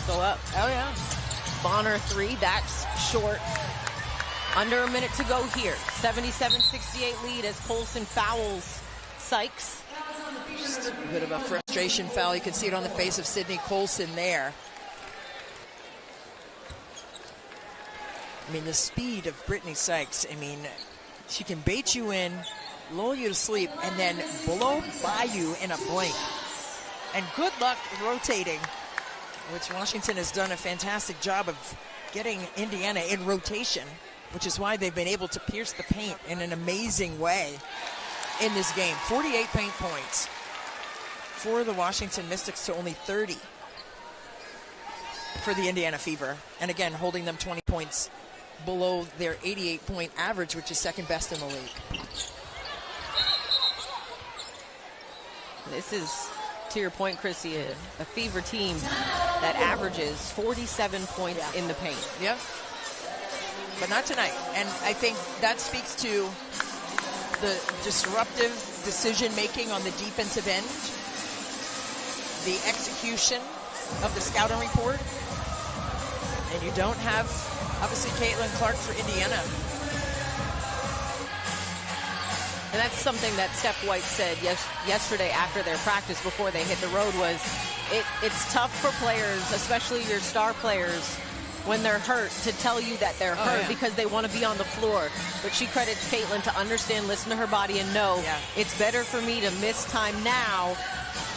go up. Oh, yeah. Bonner 3, that's short. Under a minute to go here. 77-68 lead as Colson fouls Sykes. Just a bit of a frustration foul. You can see it on the face of Sydney Colson there. I mean, the speed of Brittany Sykes, I mean, she can bait you in, lull you to sleep, and then blow by you in a blink. And good luck rotating, which Washington has done a fantastic job of getting Indiana in rotation, which is why they've been able to pierce the paint in an amazing way in this game. 48 paint points for the Washington Mystics to only 30 for the Indiana Fever. And again, holding them 20 points below their 88-point average, which is second best in the league. This is, to your point, Chrissy, a Fever team that averages 47 points in the paint. Yeah. But not tonight. And I think that speaks to the disruptive decision-making on the defensive end, the execution of the scouting report, and you don't have, obviously, Caitlin Clark for Indiana. And that's something that Steph White said yesterday after their practice before they hit the road was it's tough for players, especially your star players, when they're hurt, to tell you that they're hurt because they want to be on the floor. But she credits Caitlin to understand, listen to her body, and know it's better for me to miss time now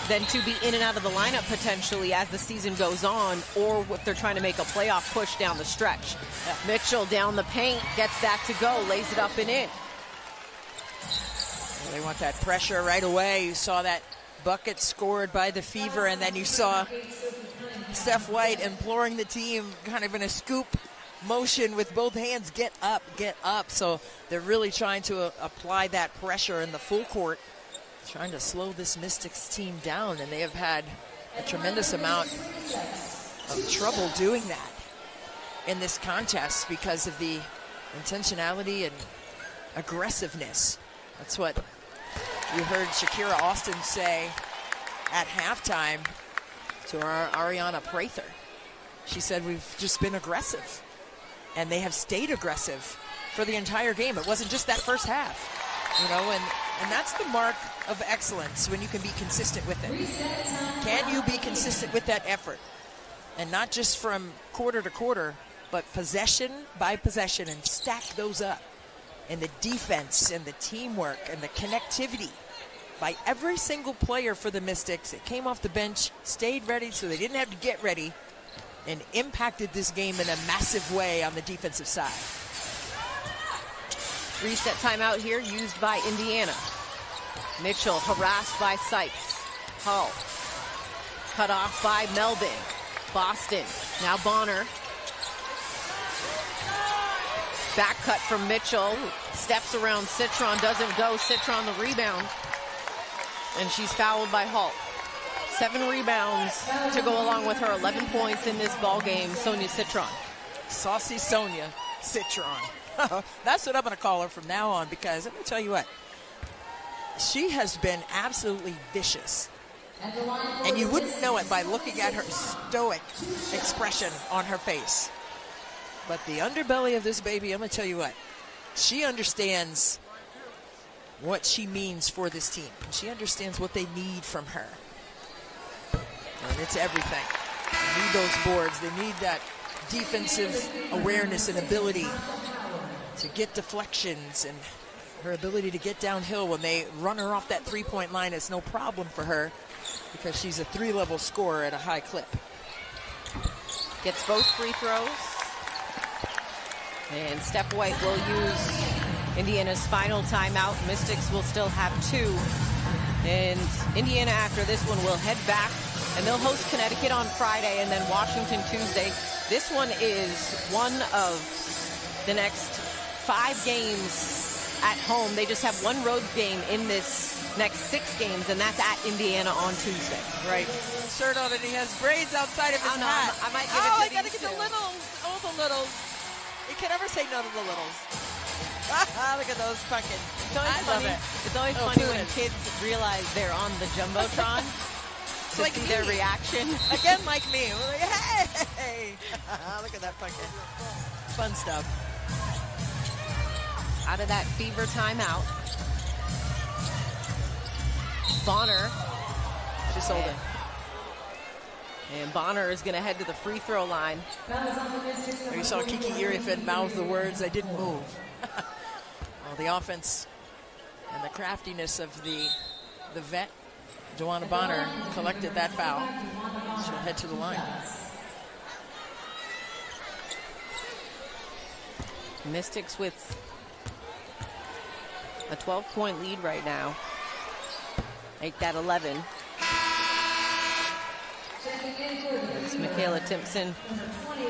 than to be in and out of the lineup potentially as the season goes on, or if they're trying to make a playoff push down the stretch. Mitchell down the paint, gets that to go, lays it up and in. They want that pressure right away. You saw that bucket scored by the Fever, and then you saw Steph White imploring the team kind of in a scoop motion with both hands, get up, get up. So they're really trying to apply that pressure in the full court, trying to slow this Mystics team down, and they have had a tremendous amount of trouble doing that in this contest because of the intentionality and aggressiveness. That's what you heard Shakira Austin say at halftime to our Ariana Prather. She said, we've just been aggressive, and they have stayed aggressive for the entire game. It wasn't just that first half, you know, and that's the mark of excellence, when you can be consistent with it. Can you be consistent with that effort? And not just from quarter to quarter, but possession by possession, and stack those up. And the defense and the teamwork and the connectivity by every single player for the Mystics. It came off the bench, stayed ready so they didn't have to get ready, and impacted this game in a massive way on the defensive side. Reset timeout here used by Indiana. Mitchell harassed by Sykes. Hull cut off by Melvin. Boston, now Bonner. Back cut from Mitchell. Steps around Citron, doesn't go. Citron the rebound. And she's fouled by Hull. 7 rebounds to go along with her 11 points in this ball game. Sonia Citron. Saucy Sonia Citron. That's what I'm going to call her from now on, because let me tell you what, she has been absolutely vicious. And you wouldn't know it by looking at her stoic expression on her face. But the underbelly of this baby, I'm going to tell you what, she understands what she means for this team. She understands what they need from her. And it's everything. They need those boards. They need that defensive awareness and ability to get deflections, and her ability to get downhill when they run her off that three-point line is no problem for her, because she's a 3-level scorer at a high clip. Gets both free throws. And Steph White will use Indiana's final timeout. Mystics will still have 2. And Indiana, after this one, will head back, and they'll host Connecticut on Friday and then Washington Tuesday. This one is one of the next 5 games at home. They just have 1 road game in this next 6 games, and that's at Indiana on Tuesday. Right. Shirt on, and he has braids outside of his hat. I might give it to I gotta get two. the littles. Oh, the littles. You can never say no to the littles. Look at those pumpkins. It's always funny. It's always funny when kids realize they're on the Jumbotron to like see their reaction. Again, like me. We're like, hey! Look at that fucking fun stuff. Out of that Fever timeout. Bonner. Just hold it. And Bonner is going to head to the free throw line. You saw Kiki Irifen mouth the words, "I didn't move." Well, the offense and the craftiness of the vet, Joanna Bonner, collected that foul. She'll head to the line. Mystics with a 12-point lead right now. Make that 11. As Michaela Timpson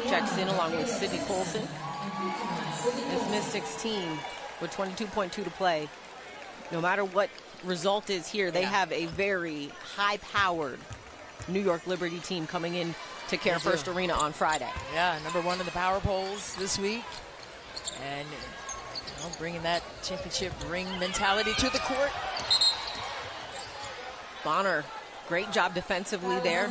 checks in along with Sydney Colson. This Mystics team with 22.2 to play. No matter what result is here, they have a very high-powered New York Liberty team coming in to Care First Arena on Friday. Yeah, #1 in the power polls this week. And bringing that championship ring mentality to the court. Bonner, Great job defensively there,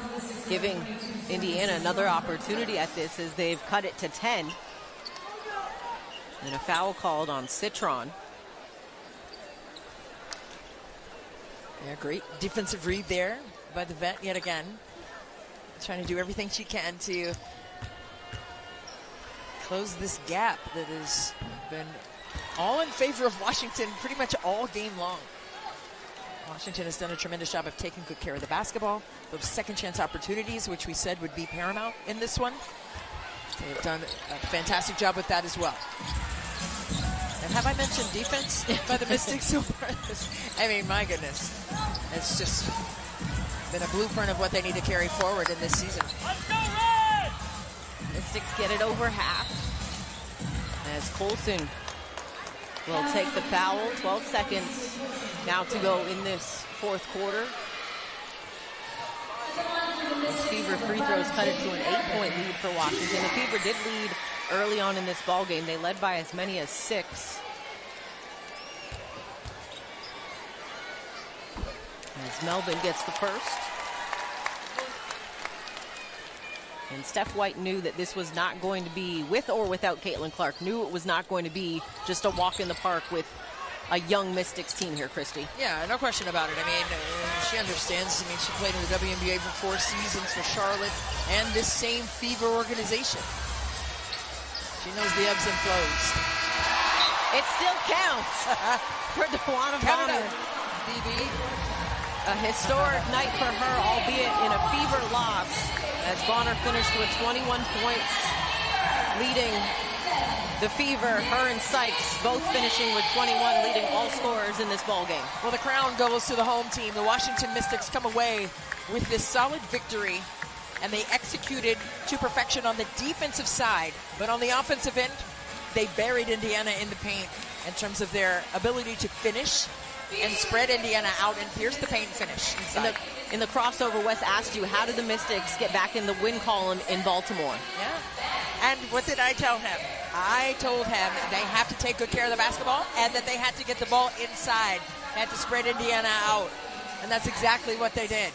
giving Indiana another opportunity at this as they've cut it to 10. And a foul called on Citron. Yeah, great defensive read there by the vet yet again. Trying to do everything she can to close this gap that has been all in favor of Washington pretty much all game long. Washington has done a tremendous job of taking good care of the basketball. Those second chance opportunities, which we said would be paramount in this one. They've done a fantastic job with that as well. And have I mentioned defense by the Mystics so far? I mean, my goodness. It's just been a blueprint of what they need to carry forward in this season. Let's go, Red! Mystics get it over half. As Colson will take the foul. 12 seconds now to go in this fourth quarter. As Fever free throws cut it to an 8-point lead for Washington. The Fever did lead early on in this ball game. They led by as many as 6. As Melvin gets the first. And Steph White knew that this was not going to be, with or without Caitlin Clark, knew it was not going to be just a walk in the park with a young Mystics team here, Christy. Yeah, no question about it. I mean, she understands. I mean, she played in the WNBA for 4 seasons for Charlotte and this same Fever organization. She knows the ebbs and flows. It still counts for DeWanna Bonner. DB. A historic night for her, albeit in a Fever loss, as Bonner finished with 21 points, leading the Fever. Her and Sykes both finishing with 21, leading all scorers in this ball game. Well, the crown goes to the home team. The Washington Mystics come away with this solid victory, and they executed to perfection on the defensive side. But on the offensive end, they buried Indiana in the paint in terms of their ability to finish and spread Indiana out and pierce the paint finish inside. In the crossover, Wes asked you, how did the Mystics get back in the win column in Baltimore? Yeah. And what did I tell him? I told him they have to take good care of the basketball and that they had to get the ball inside. They had to spread Indiana out. And that's exactly what they did.